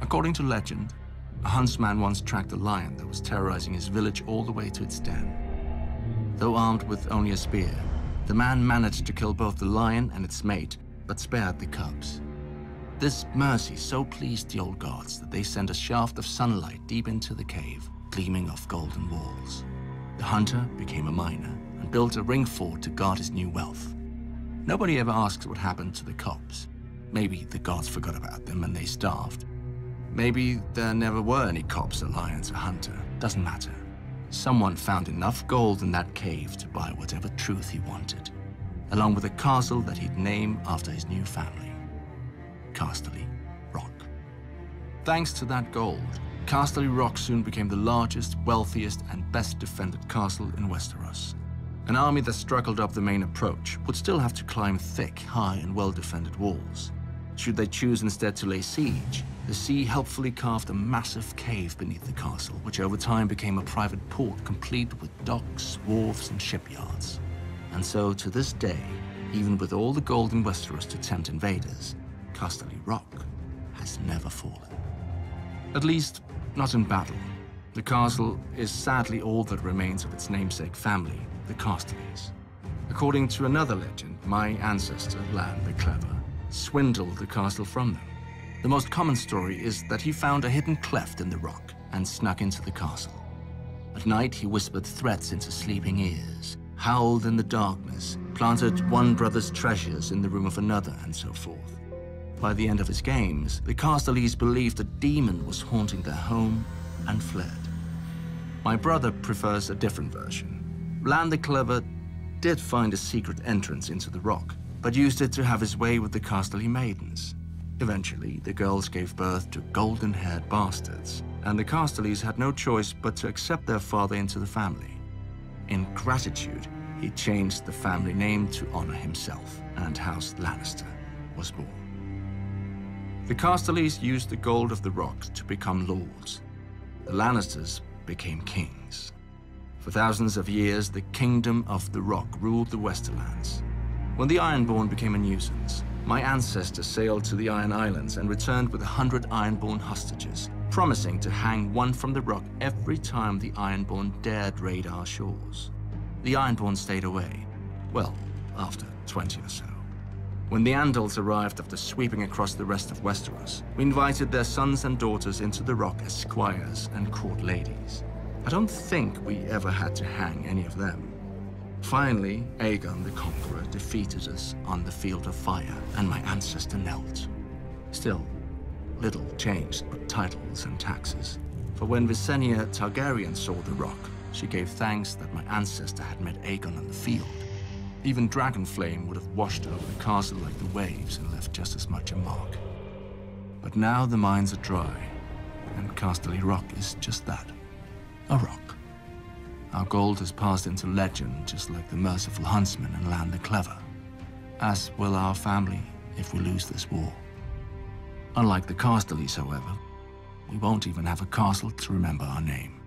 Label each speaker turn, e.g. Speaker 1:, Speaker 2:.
Speaker 1: According to legend, a huntsman once tracked a lion that was terrorizing his village all the way to its den. Though armed with only a spear, the man managed to kill both the lion and its mate, but spared the cubs. This mercy so pleased the old gods that they sent a shaft of sunlight deep into the cave, gleaming off golden walls. The hunter became a miner and built a ring fort to guard his new wealth. Nobody ever asks what happened to the cubs. Maybe the gods forgot about them and they starved. Maybe there never were any cops or lions or hunter. Doesn't matter. Someone found enough gold in that cave to buy whatever truth he wanted, along with a castle that he'd name after his new family, Casterly Rock. Thanks to that gold, Casterly Rock soon became the largest, wealthiest, and best defended castle in Westeros. An army that struggled up the main approach would still have to climb thick, high, and well-defended walls. Should they choose instead to lay siege, the sea helpfully carved a massive cave beneath the castle, which over time became a private port complete with docks, wharves, and shipyards. And so, to this day, even with all the gold in Westeros to tempt invaders, Casterly Rock has never fallen. At least, not in battle. The castle is sadly all that remains of its namesake family, the Casterlys. According to another legend, my ancestor, Lan the Clever, swindled the castle from them. The most common story is that he found a hidden cleft in the rock and snuck into the castle. At night, he whispered threats into sleeping ears, howled in the darkness, planted one brother's treasures in the room of another, and so forth. By the end of his games, the Casterlys believed a demon was haunting their home and fled. My brother prefers a different version. Lan the Clever did find a secret entrance into the rock, but used it to have his way with the Casterly maidens. Eventually, the girls gave birth to golden-haired bastards, and the Casterlys had no choice but to accept their father into the family. In gratitude, he changed the family name to honor himself, and House Lannister was born. The Casterlys used the gold of the rock to become lords. The Lannisters became kings. For thousands of years, the Kingdom of the Rock ruled the Westerlands. When the Ironborn became a nuisance, my ancestor sailed to the Iron Islands and returned with 100 Ironborn hostages, promising to hang one from the rock every time the Ironborn dared raid our shores. The Ironborn stayed away, well, after 20 or so. When the Andals arrived after sweeping across the rest of Westeros, we invited their sons and daughters into the rock as squires and court ladies. I don't think we ever had to hang any of them. Finally, Aegon the Conqueror defeated us on the Field of Fire, and my ancestor knelt. Still, little changed but titles and taxes. For when Visenya Targaryen saw the rock, she gave thanks that my ancestor had met Aegon on the field. Even Dragonflame would have washed over the castle like the waves and left just as much a mark. But now the mines are dry, and Casterly Rock is just that, a rock. Our gold has passed into legend, just like the merciful huntsman and Lan the Clever. As will our family if we lose this war. Unlike the Casterlys, however, we won't even have a castle to remember our name.